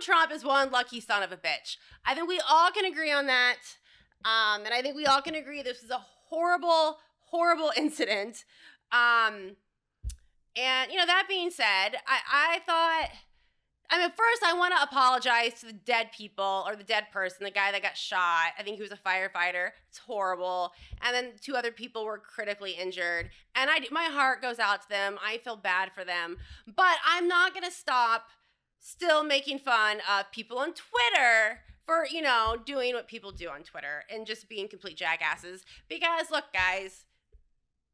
Donald Trump is one lucky son of a bitch. I think we all can agree on that. And I think we all can agree this is a horrible, horrible incident. And, that being said, first I want to apologize to the dead people or the dead person, the guy that got shot. I think he was a firefighter. It's horrible. And then 2 other people were critically injured. And my heart goes out to them. I feel bad for them. But I'm not going to stop still making fun of people on Twitter for, doing what people do on Twitter and just being complete jackasses. Because, look, guys,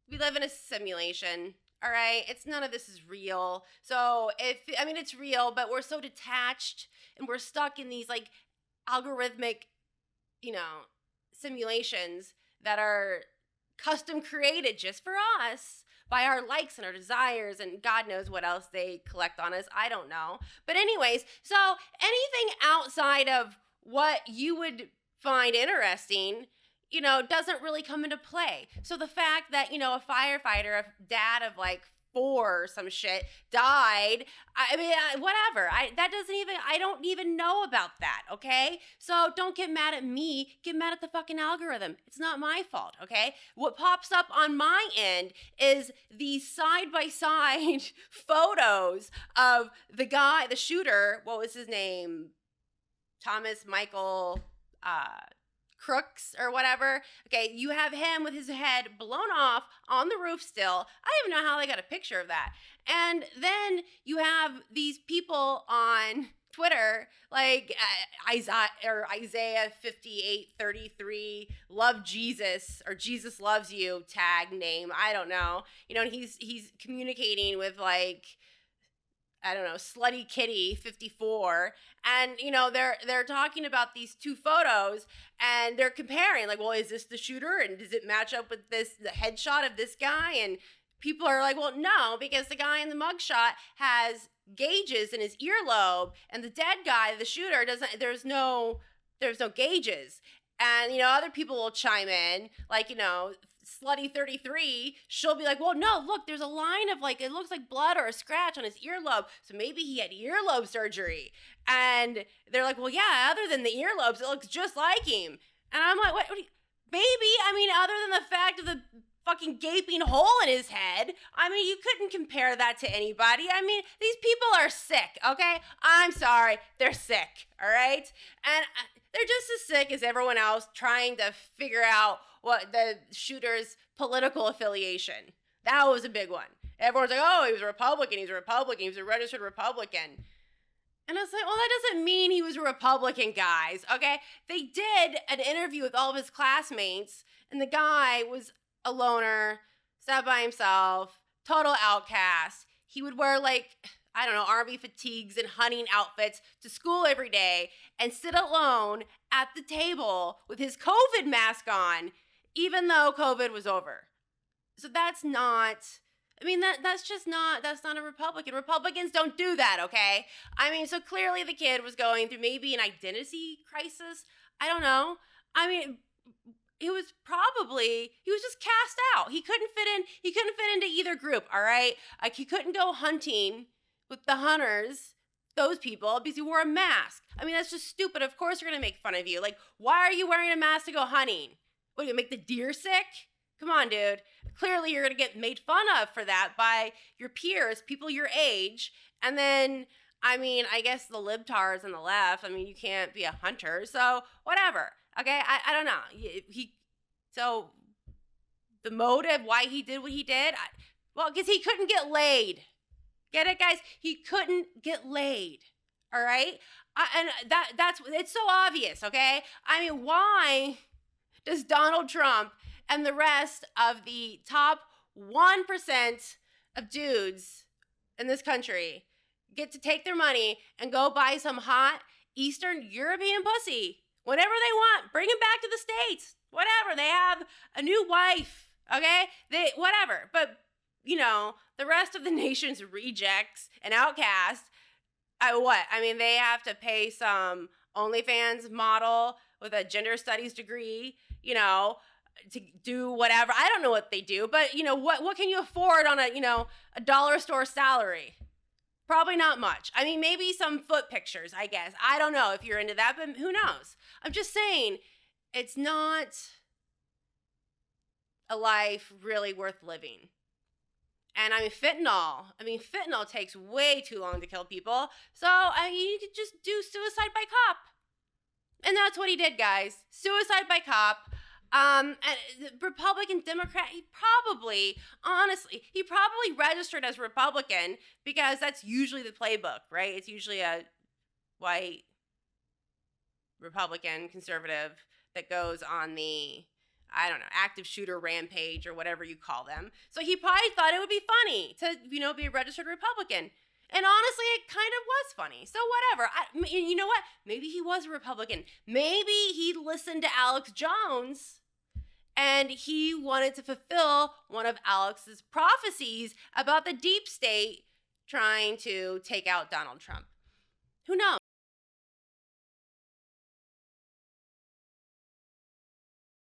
we live in a simulation. All right, none of this is real. So it's real, but we're so detached and we're stuck in these like algorithmic, simulations that are custom created just for us by our likes and our desires and God knows what else they collect on us. I don't know. But anyways, so anything outside of what you would find interesting doesn't really come into play. So the fact that, a firefighter, a dad of like 4 or some shit died, whatever. I don't even know about that, okay? So don't get mad at me, get mad at the fucking algorithm. It's not my fault, okay? What pops up on my end is these side-by-side photos of the guy, the shooter, what was his name? Thomas Michael, Crooks or whatever. Okay, you have him with his head blown off on the roof still. I don't even know how they got a picture of that. And then you have these people on Twitter like Isaiah 58:33, love Jesus or Jesus loves you tag name. I don't know. And he's communicating with like, I don't know, Slutty Kitty 54. And, they're talking about these 2 photos and they're comparing like, well, is this the shooter? And does it match up with the headshot of this guy? And people are like, well, no, because the guy in the mugshot has gauges in his earlobe and the dead guy, the shooter, there's no gauges. And, other people will chime in like, Slutty 33, she'll be like, well, no, look, there's a line of like, it looks like blood or a scratch on his earlobe. So maybe he had earlobe surgery. And they're like, well, yeah, other than the earlobes, it looks just like him. And I'm like, what maybe, other than the fact of the fucking gaping hole in his head, you couldn't compare that to anybody. These people are sick, okay? I'm sorry, they're sick, all right? And they're just as sick as everyone else trying to figure out what the shooter's political affiliation. That was a big one. Everyone's like, oh, he was a Republican, he was a registered Republican. And I was like, well, that doesn't mean he was a Republican, guys, okay? They did an interview with all of his classmates, and the guy was a loner, sat by himself, total outcast. He would wear like, I don't know, army fatigues and hunting outfits to school every day and sit alone at the table with his COVID mask on, even though COVID was over. So that's not, that's not a Republican. Republicans don't do that, okay? So clearly the kid was going through maybe an identity crisis. I don't know. He was just cast out. He couldn't fit into either group, all right? Like he couldn't go hunting with the hunters, those people, because he wore a mask. That's just stupid. Of course they're going to make fun of you. Like, why are you wearing a mask to go hunting? What, are you going to make the deer sick? Come on, dude. Clearly you're going to get made fun of for that by your peers, people your age. And then, I guess the libtards on the left, you can't be a hunter. So, whatever. Okay, I don't know. So the motive why he did what he did, because he couldn't get laid. Get it, guys? He couldn't get laid. All right, and it's so obvious. Okay, why does Donald Trump and the rest of the top 1% of dudes in this country get to take their money and go buy some hot Eastern European pussy whenever they want? Bring him back to the States. Whatever. They have a new wife. Okay? Whatever. But, the rest of the nation's rejects and outcasts, they have to pay some OnlyFans model with a gender studies degree, to do whatever. I don't know what they do, but, what can you afford on a dollar store salary? Probably not much. I mean, maybe some foot pictures, I guess. I don't know if you're into that, but who knows? I'm just saying, it's not a life really worth living. And I mean, fentanyl takes way too long to kill people. So, you could just do suicide by cop. And that's what he did, guys. Suicide by cop. And Republican, Democrat, he probably registered as Republican because that's usually the playbook, right? It's usually a white Republican conservative that goes on the, I don't know, active shooter rampage or whatever you call them. So he probably thought it would be funny to, be a registered Republican. And honestly, it kind of was funny. So whatever. You know what? Maybe he was a Republican. Maybe he listened to Alex Jones and he wanted to fulfill one of Alex's prophecies about the deep state trying to take out Donald Trump. Who knows?